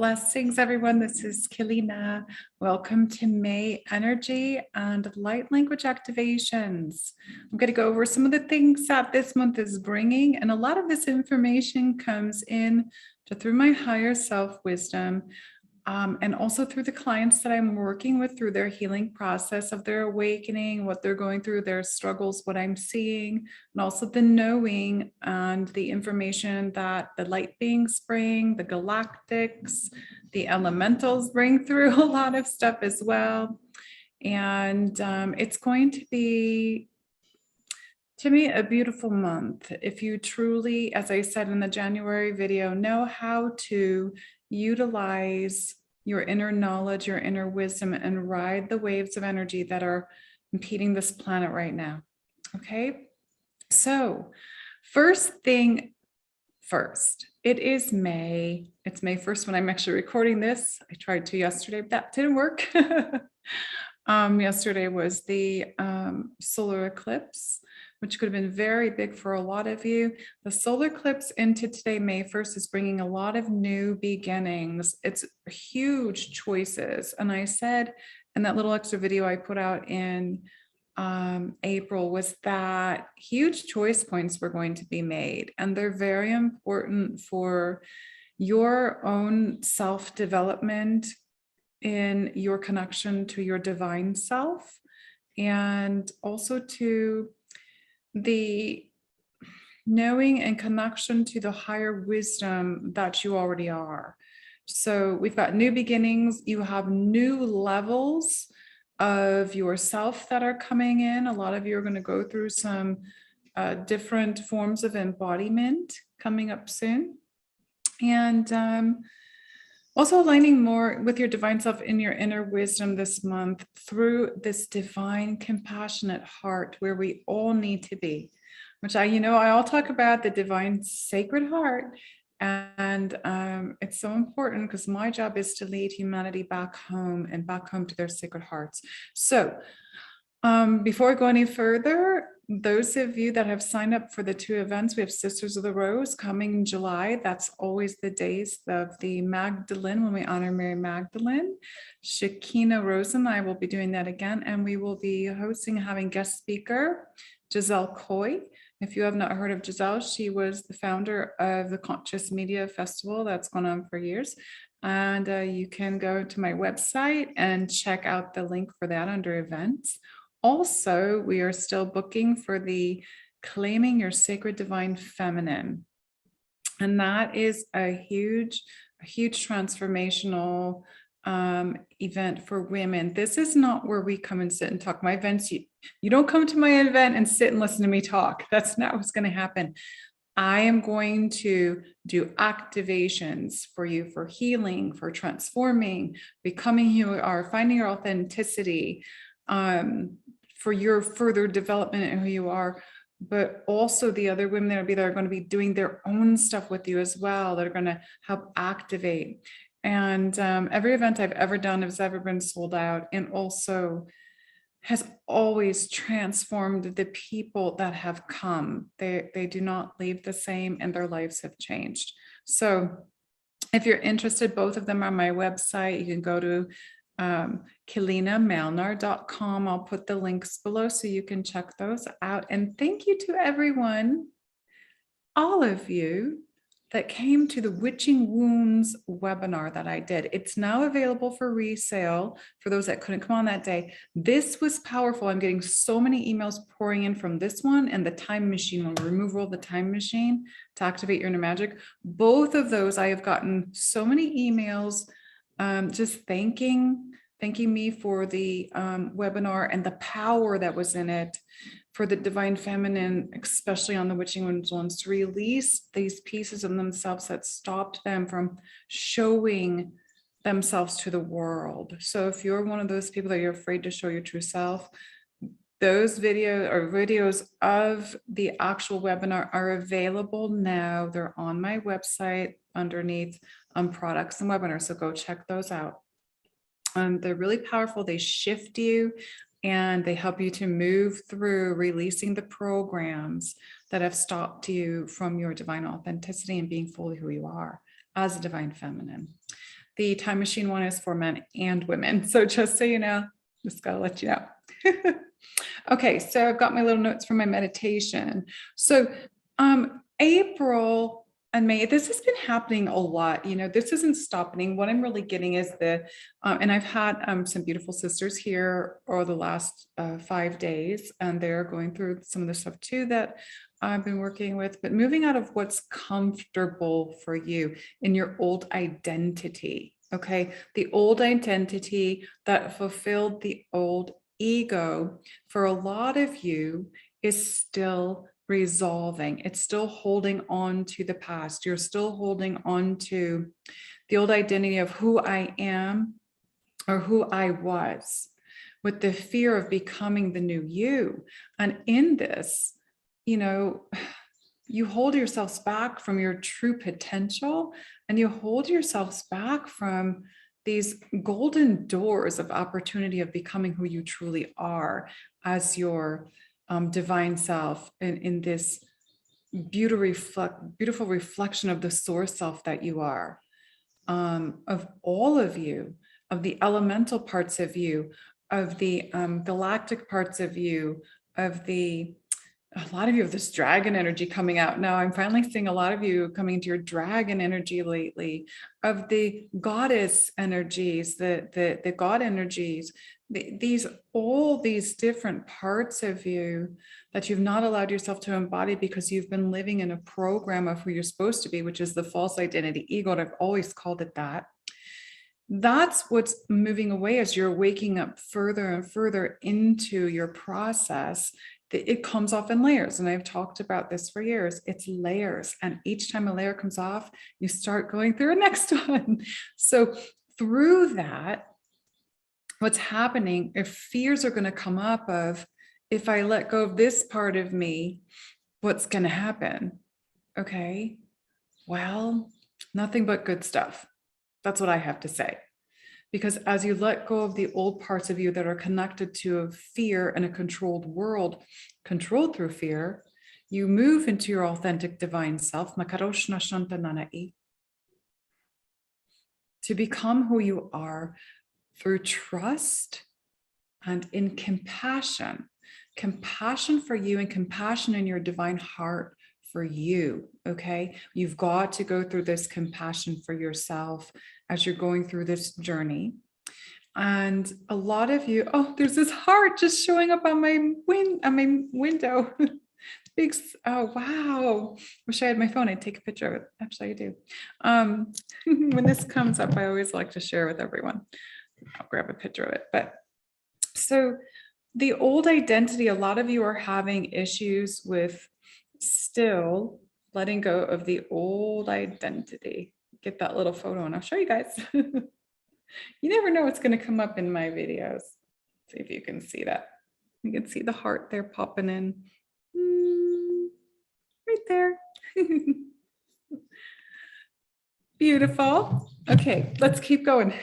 Blessings, everyone. This is Keleena. Welcome to May Energy and Light Language Activations. I'm going to go over some of the things that this month is bringing, and a lot of this information comes in through my higher self wisdom, and also through the clients that I'm working with through their healing process of their awakening, what they're going through, their struggles, what I'm seeing, and also the knowing and the information that the light beings bring, the galactics, the elementals bring through a lot of stuff as well. And it's going to be, to me, a beautiful month. If you truly, as I said in the January video, know how to utilize your inner knowledge, your inner wisdom, and ride the waves of energy that are impeding this planet right now. Okay, so first thing first, it is May. It's May 1st when I'm actually recording this. I tried to yesterday, but that didn't work. Yesterday was the solar eclipse, which could have been very big for a lot of you. The solar eclipse into today, May 1st, is bringing a lot of new beginnings. It's huge choices. And I said in that little extra video I put out in April was that huge choice points were going to be made. And they're very important for your own self-development in your connection to your divine self, and also to the knowing and connection to the higher wisdom that you already are. So we've got new beginnings. You have new levels of yourself that are coming in. A lot of you are going to go through some different forms of embodiment coming up soon. And also aligning more with your divine self in your inner wisdom this month through this divine, compassionate heart where we all need to be, which I all talk about the divine sacred heart. And it's so important because my job is to lead humanity back home and back home to their sacred hearts. So before I go any further, those of you that have signed up for the 2 events, we have Sisters of the Rose coming in July. That's always the days of the Magdalene, when we honor Mary Magdalene. Shekinah Rosen, I will be doing that again. And we will be hosting, having guest speaker, Giselle Coy. If you have not heard of Giselle, she was the founder of the Conscious Media Festival that's gone on for years. And you can go to my website and check out the link for that under events. Also, we are still booking for the Claiming Your Sacred Divine Feminine. And that is a huge transformational event for women. This is not where we come and sit and talk. My events, you don't come to my event and sit and listen to me talk. That's not what's going to happen. I am going to do activations for you for healing, for transforming, becoming who you are, finding your authenticity, for your further development in who you are. But also the other women that will be there are going to be doing their own stuff with you as well, that are going to help activate. And every event I've ever done has ever been sold out, and also has always transformed the people that have come. They do not leave the same, and their lives have changed. So if you're interested, both of them are on my website. You can go to KeleenaMalnar.com. I'll put the links below so you can check those out. And thank you to everyone, all of you, that came to the Witching Wounds webinar that I did. It's now available for resale for those that couldn't come on that day. This was powerful. I'm getting so many emails pouring in from this one and the time machine, when we remove all the time machine to activate your inner magic. Both of those, I have gotten so many emails just thanking me for the webinar and the power that was in it, for the divine feminine, especially on the Witching Wounds ones, to release these pieces of themselves that stopped them from showing themselves to the world. So if you're one of those people that you're afraid to show your true self, those videos of the actual webinar are available now. They're on my website underneath products and webinars. So go check those out. They're really powerful. They shift you and they help you to move through releasing the programs that have stopped you from your divine authenticity and being fully who you are as a divine feminine. The time machine one is for men and women. So just so you know, just gotta let you know. Okay, so I've got my little notes from my meditation. So April and May, this has been happening a lot. You know, this isn't stopping. What I'm really getting is and I've had some beautiful sisters here over the last 5 days, and they're going through some of the stuff too that I've been working with, but moving out of what's comfortable for you in your old identity. Okay, the old identity that fulfilled the old ego for a lot of you is still resolving. It's still holding on to the past. You're still holding on to the old identity of who I am or who I was, with the fear of becoming the new you. And in this, you know, you hold yourselves back from your true potential, and you hold yourselves back from these golden doors of opportunity of becoming who you truly are as your divine self in this beautiful reflection of the source self that you are, of all of you, of the elemental parts of you, of the galactic parts of you, of a lot of you have this dragon energy coming out now. I'm finally seeing a lot of you coming into your dragon energy lately, of the goddess energies, the god energies, all these different parts of you that you've not allowed yourself to embody because you've been living in a program of who you're supposed to be, which is the false identity ego. And I've always called it that. That's what's moving away as you're waking up further and further into your process. It comes off in layers. And I've talked about this for years. It's layers. And each time a layer comes off, you start going through a next one. So through that, what's happening, if fears are going to come up of, if I let go of this part of me, what's going to happen? Okay, well, nothing but good stuff. That's what I have to say. Because as you let go of the old parts of you that are connected to fear and a controlled world, controlled through fear, you move into your authentic divine self, to become who you are through trust and in compassion. Compassion for you and compassion in your divine heart for you, okay? You've got to go through this compassion for yourself as you're going through this journey. And a lot of you, oh, there's this heart just showing up on my window. Big, oh, wow. Wish I had my phone, I'd take a picture of it. Actually, I do. When this comes up, I always like to share with everyone. I'll grab a picture of it. But so the old identity, a lot of you are having issues with still letting go of the old identity. Get that little photo and I'll show you guys. You never know what's going to come up in my videos. See if you can see that. You can see the heart there popping in. Right there. Beautiful. Okay, let's keep going.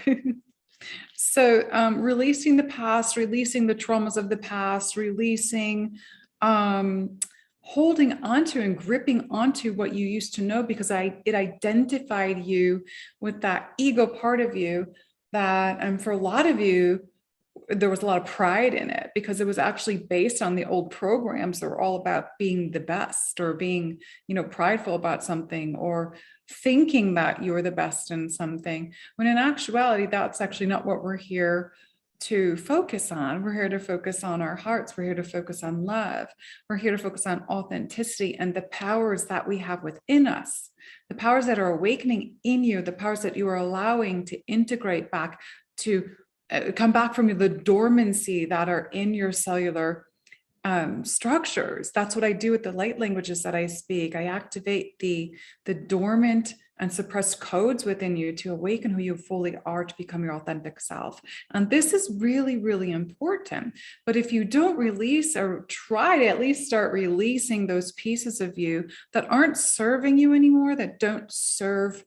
So releasing the past, releasing the traumas of the past, releasing, holding onto and gripping onto what you used to know, because it identified you with that ego part of you that, and for a lot of you, there was a lot of pride in it because it was actually based on the old programs that were all about being the best or being, prideful about something or thinking that you were the best in something, when in actuality, that's actually not what we're here to focus on. We're here to focus on our hearts. We're here to focus on love. We're here to focus on authenticity and the powers that we have within us, the powers that are awakening in you, the powers that you are allowing to integrate back, to come back from the dormancy that are in your cellular structures. That's what I do with the light languages that I speak. I activate the dormant and suppressed codes within you to awaken who you fully are, to become your authentic self. And this is really, really important. But if you don't release, or try to at least start releasing those pieces of you that aren't serving you anymore, that don't serve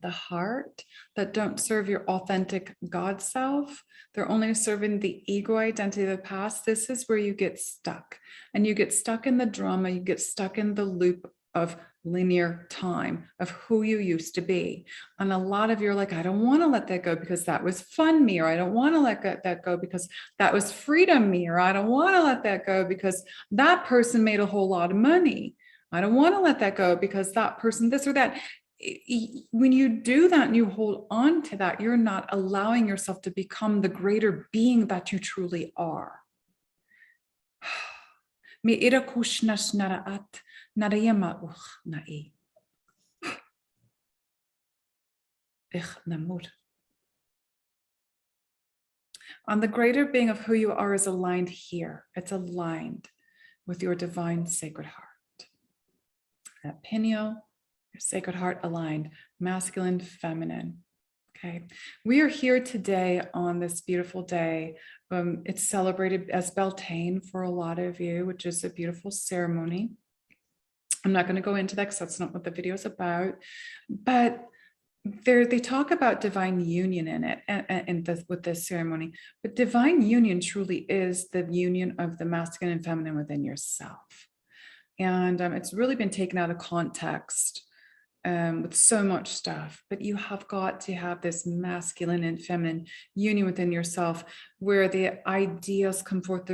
the heart, that don't serve your authentic God self, they're only serving the ego identity of the past, this is where you get stuck. And you get stuck in the drama, you get stuck in the loop of linear time, of who you used to be. And a lot of you are like, I don't want to let that go because that was fun me, or I don't want to let that go because that was freedom me, or I don't want to let that go because that person made a whole lot of money. I don't want to let that go because that person this or that. When you do that and you hold on to that, you're not allowing yourself to become the greater being that you truly are. On the greater being of who you are is aligned here. It's aligned with your divine sacred heart. That pineal, your sacred heart aligned, masculine, feminine. Okay. We are here today on this beautiful day. It's celebrated as Beltane for a lot of you, which is a beautiful ceremony. I'm not going to go into that because that's not what the video is about, but they talk about divine union in it and with this ceremony. But divine union truly is the union of the masculine and feminine within yourself. And it's really been taken out of context with so much stuff, but you have got to have this masculine and feminine union within yourself where the ideas come forth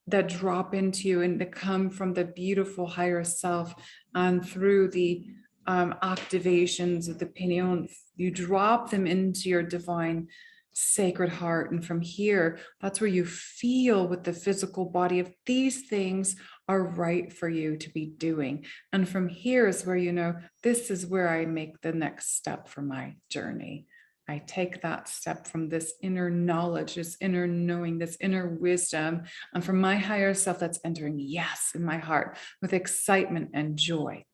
that drop into you and that come from the beautiful higher self, and through the activations of the pineal, you drop them into your divine sacred heart. And from here, that's where you feel with the physical body if these things are right for you to be doing. And from here is where you know, this is where I make the next step for my journey. I take that step from this inner knowledge, this inner knowing, this inner wisdom, and from my higher self that's entering yes in my heart with excitement and joy.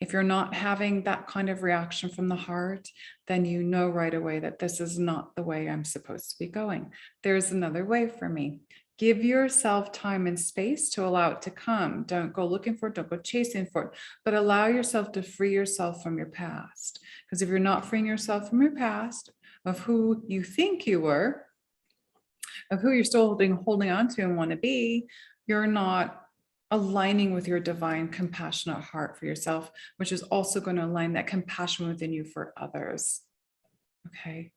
If you're not having that kind of reaction from the heart, then you know right away that this is not the way I'm supposed to be going. There's another way for me. Give yourself time and space to allow it to come. Don't go looking for it, don't go chasing for it, but allow yourself to free yourself from your past. Because if you're not freeing yourself from your past, of who you think you were, of who you're still holding on to and want to be, you're not aligning with your divine compassionate heart for yourself, which is also going to align that compassion within you for others. Okay.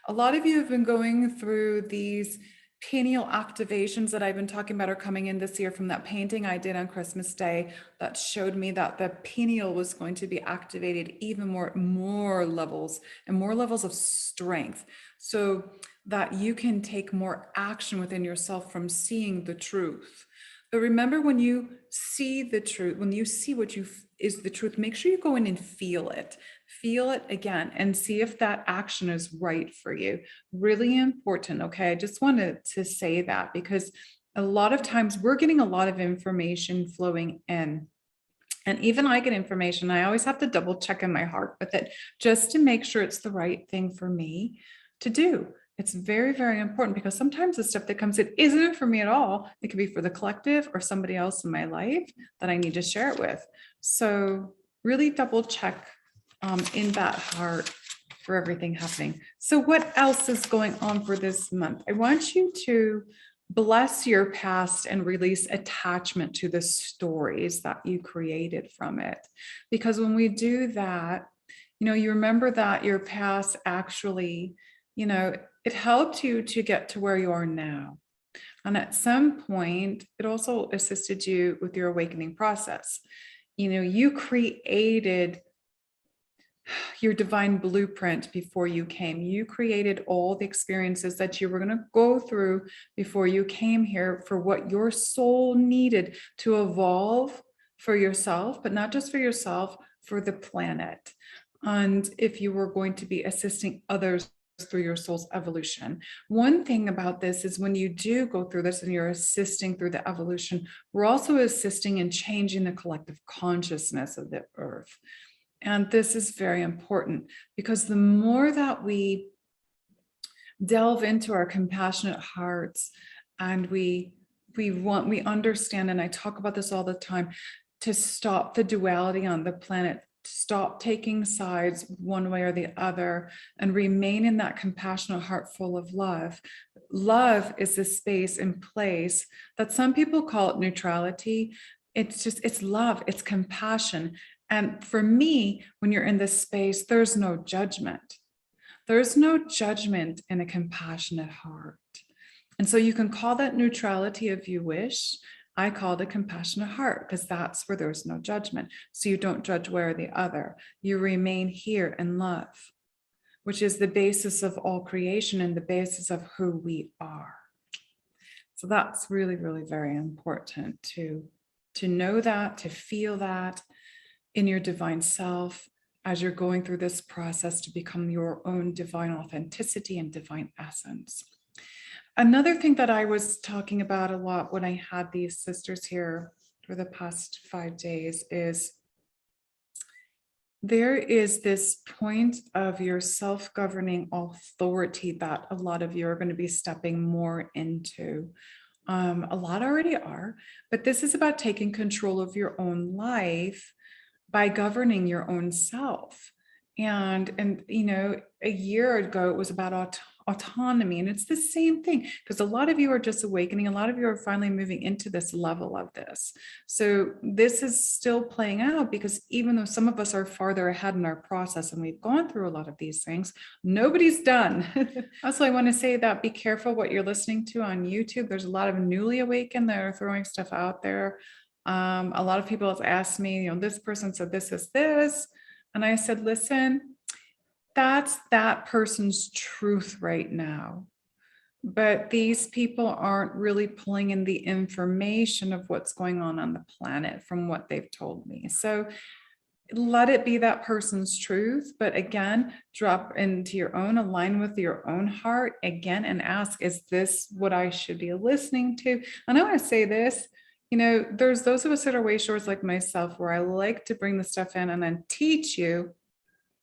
A lot of you have been going through these pineal activations that I've been talking about are coming in this year from that painting I did on Christmas Day that showed me that the pineal was going to be activated even more levels and more levels of strength, so that you can take more action within yourself from seeing the truth. But remember, when you see the truth, when you see what is the truth, make sure you go in and feel it again and see if that action is right for you. Really important. Okay. I just wanted to say that because a lot of times we're getting a lot of information flowing in. And even I get information, I always have to double check in my heart with it just to make sure it's the right thing for me to do. It's very, very important because sometimes the stuff that comes in isn't for me at all. It could be for the collective or somebody else in my life that I need to share it with. So really double check in that heart for everything happening. So what else is going on for this month? I want you to bless your past and release attachment to the stories that you created from it. Because when we do that, you know, you remember that your past actually, you know, it helped you to get to where you are now. And at some point, it also assisted you with your awakening process. You know, you created your divine blueprint before you came. You created all the experiences that you were going to go through before you came here for what your soul needed to evolve for yourself, but not just for yourself, for the planet. And if you were going to be assisting others through your soul's evolution. One thing about this is when you do go through this and you're assisting through the evolution, we're also assisting in changing the collective consciousness of the earth. And this is very important because the more that we delve into our compassionate hearts, and we understand, and I talk about this all the time, to stop the duality on the planet, stop taking sides one way or the other, and remain in that compassionate heart full of love. Love is the space and place that some people call it neutrality. It's love, it's compassion. And for me, when you're in this space, there's no judgment. There's no judgment in a compassionate heart. And so you can call that neutrality if you wish. I call it a compassionate heart because that's where there's no judgment. So you don't judge one or the other. You remain here in love, which is the basis of all creation and the basis of who we are. So that's really, really very important to know that, to feel that in your divine self as you're going through this process to become your own divine authenticity and divine essence. Another thing that I was talking about a lot when I had these sisters here for the past 5 days is there is this point of your self-governing authority that a lot of you are going to be stepping more into. A lot already are, but this is about taking control of your own life by governing your own self. And you know, a year ago, it was about autonomy. And it's the same thing, because a lot of you are just awakening. A lot of you are finally moving into this level of this. So this is still playing out, because even though some of us are farther ahead in our process and we've gone through a lot of these things, nobody's done. Also, I want to say that be careful what you're listening to on YouTube. There's a lot of newly awakened that are throwing stuff out there. A lot of people have asked me, you know, this person said this is this. And I said, listen, that's that person's truth right now. But these people aren't really pulling in the information of what's going on the planet from what they've told me. So let it be that person's truth. But again, drop into your own, align with your own heart again, and ask, is this what I should be listening to? And I want to say this, you know, there's those of us that are wayshowers like myself, where I like to bring the stuff in and then teach you.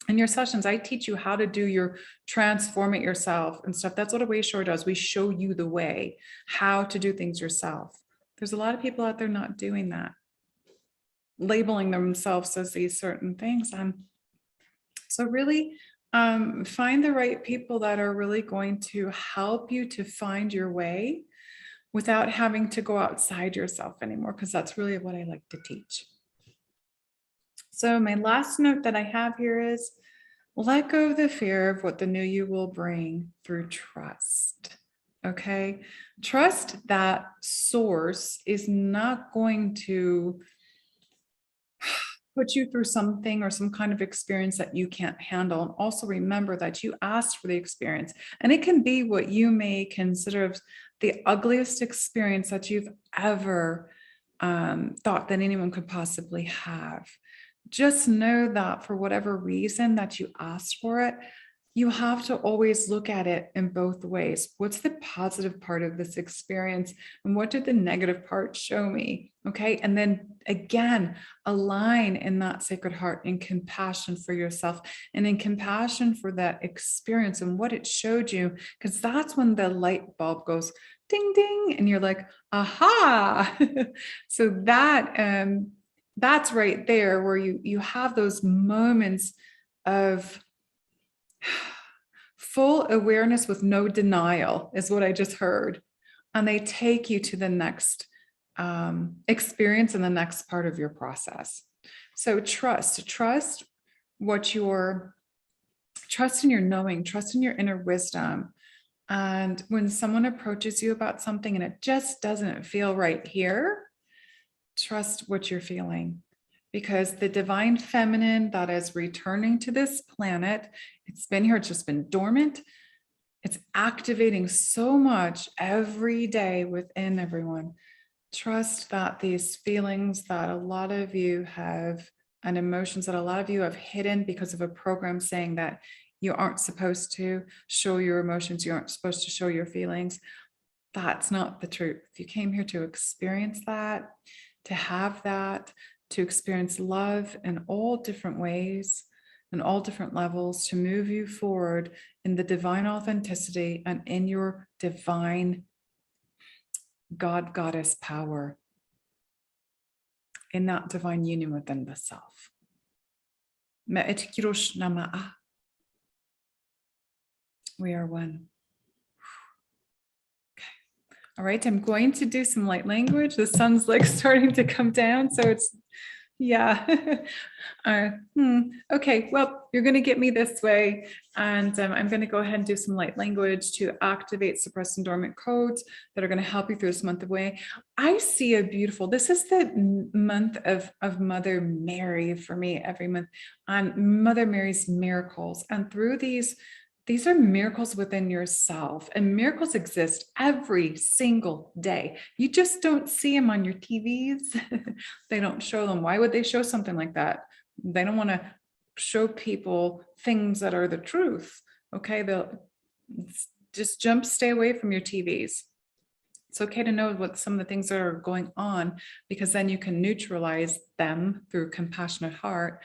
In your sessions, I teach you how to do your transform it yourself and stuff. That's what a wayshower does. We show you the way, how to do things yourself. There's a lot of people out there not doing that, labeling themselves as these certain things. So really find the right people that are really going to help you to find your way without having to go outside yourself anymore, because that's really what I like to teach. So my last note that I have here is, let go of the fear of what the new you will bring through trust. Okay. Trust that source is not going to put you through something or some kind of experience that you can't handle. And also remember that you asked for the experience, and it can be what you may consider the ugliest experience that you've ever thought that anyone could possibly have. Just know that for whatever reason that you asked for it, you have to always look at it in both ways. What's the positive part of this experience? And what did the negative part show me? Okay. And then again, align in that sacred heart in compassion for yourself and in compassion for that experience and what it showed you, because that's when the light bulb goes ding, ding, and you're like, aha. So that's right there where you have those moments of full awareness with no denial, is what I just heard. And they take you to the next experience and the next part of your process. So trust what trust in your knowing, trust in your inner wisdom. And when someone approaches you about something and it just doesn't feel right here, trust what you're feeling, because the divine feminine that is returning to this planet, it's been here, it's just been dormant. It's activating so much every day within everyone. Trust that these feelings that a lot of you have and emotions that a lot of you have hidden because of a program saying that you aren't supposed to show your emotions, you aren't supposed to show your feelings. That's not the truth. You came here to experience that, to have that, to experience love in all different ways, and all different levels to move you forward in the divine authenticity and in your divine God, goddess power, in that divine union within the self. We are one. All right, I'm going to do some light language. The sun's like starting to come down, so it's, yeah. Okay, well, you're going to get me this way, and I'm going to go ahead and do some light language to activate suppressed and dormant codes that are going to help you through this month of way. I see a beautiful, this is the month of Mother Mary for me every month, on Mother Mary's miracles, and through these are miracles within yourself, and miracles exist every single day. You just don't see them on your TVs. They don't show them. Why would they show something like that? They don't want to show people things that are the truth. Okay, they'll just stay away from your TVs. It's okay to know what some of the things that are going on, because then you can neutralize them through compassionate heart,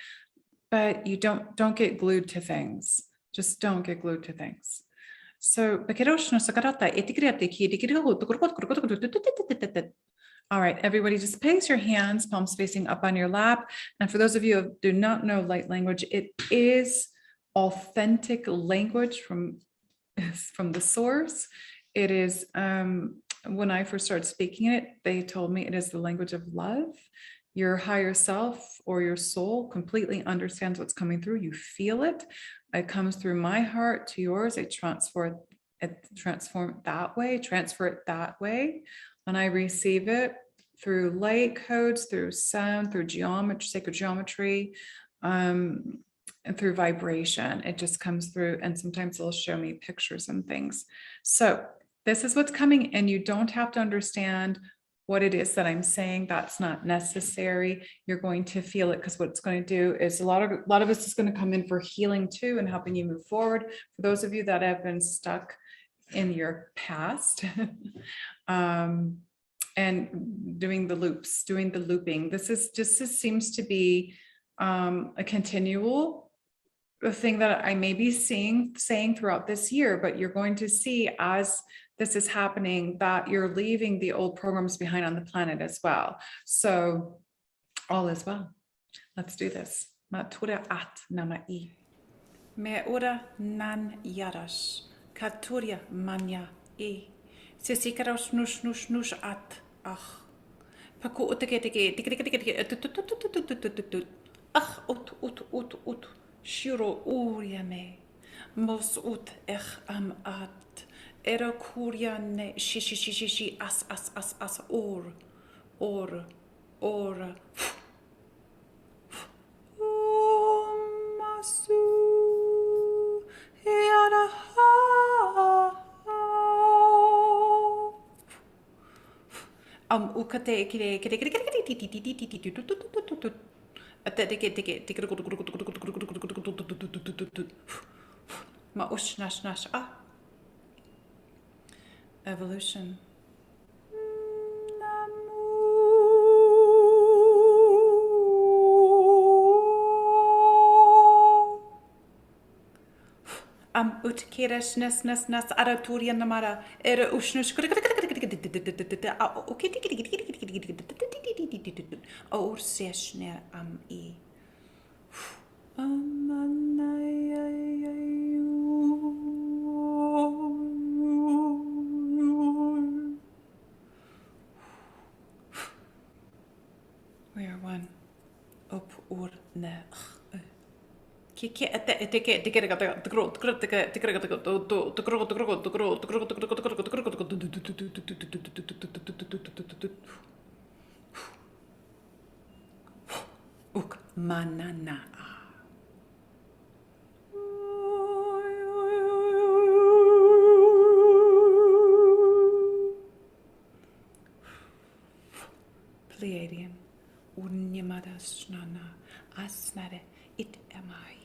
but you don't get glued to things. Just don't get glued to things. So, all right, everybody, just place your hands, palms facing up on your lap. And for those of you who do not know light language, it is authentic language from the source. It is, when I first started speaking it, they told me it is the language of love. Your higher self or your soul completely understands what's coming through. You feel it. It comes through my heart to yours. I transform it that way. And I receive it through light codes, through sound, through geometry, sacred geometry, and through vibration. It just comes through, and sometimes it'll show me pictures and things. So this is what's coming, and you don't have to understand what it is that I'm saying. That's not necessary. You're going to feel it, because what it's going to do is a lot of us is going to come in for healing too, and helping you move forward. For those of you that have been stuck in your past, and doing the looping, this seems to be a continual thing that I may be saying throughout this year, but you're going to see as this is happening that you're leaving the old programs behind on the planet as well. So all is well. Let's do this. Matura at namai. Me ora nan yaras. Katuria manya e. Sisikaros nush at. Ach. Paku uteketeke. Ach ut. Shiro uriame. Mos ut am at. Era kuriane shi as or masu yara ukate ma nash evolution. Utkeres nas araturia namara era ushnus or seshner e we are one. Up or ne. Manana. Pleiadian. Unyamada snana. Asnare. It am I.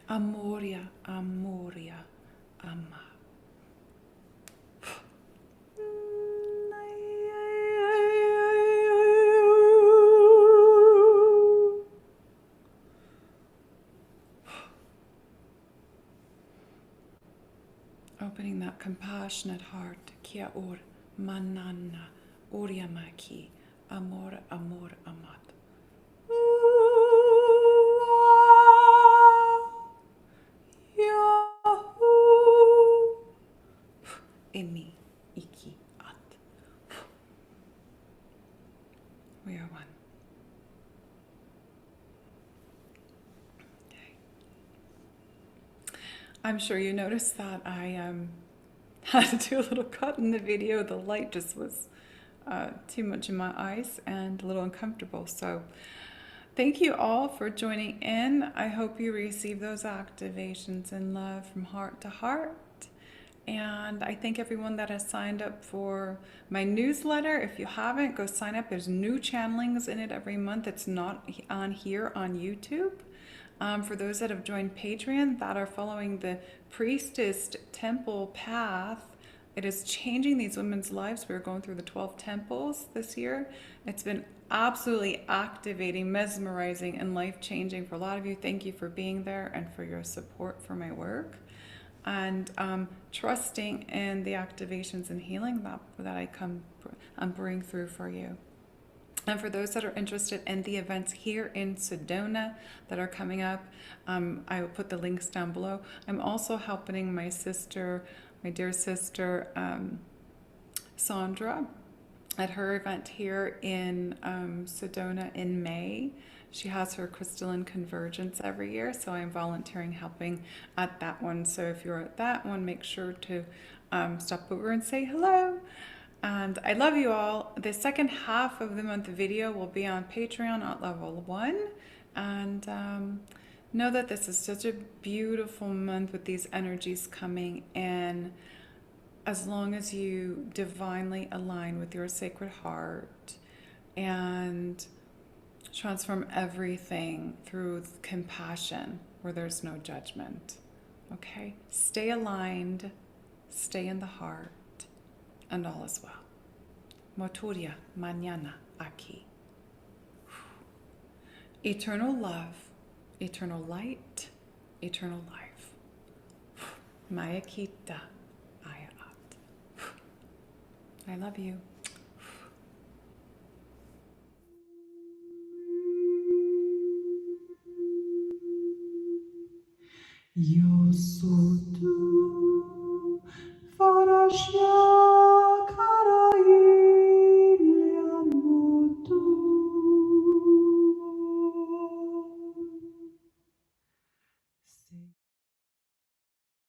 Amoria, ama. compassionate heart, kia or manana, oriamaki, amor, amor, amat. Emi, iki, at. We are one. Okay. I'm sure you noticed that I had to do a little cut in the video. The light just was too much in my eyes and a little uncomfortable. So thank you all for joining in. I hope you receive those activations in love from heart to heart. And I thank everyone that has signed up for my newsletter. If you haven't, go sign up. There's new channelings in it every month. It's not on here on YouTube. For those that have joined Patreon that are following the Priestess Temple path, it is changing these women's lives. We're going through the 12 temples this year. It's been absolutely activating, mesmerizing, and life-changing for a lot of you. Thank you for being there and for your support for my work. And trusting in the activations and healing that I'm bringing through for you. And for those that are interested in the events here in Sedona that are coming up, I will put the links down below. I'm also helping my sister, my dear sister, Sandra, at her event here in Sedona in May. She has her crystalline convergence every year, so I'm volunteering helping at that one. So if you're at that one, make sure to stop over and say hello. And I love you all. The second half of the month video will be on Patreon at level 1. And know that this is such a beautiful month with these energies coming in. As long as you divinely align with your sacred heart and transform everything through compassion where there's no judgment. Okay? Stay aligned, stay in the heart, and all is well. Motoria mañana aquí. Eternal love, eternal light, eternal life. Maya kita, aya at. I love you.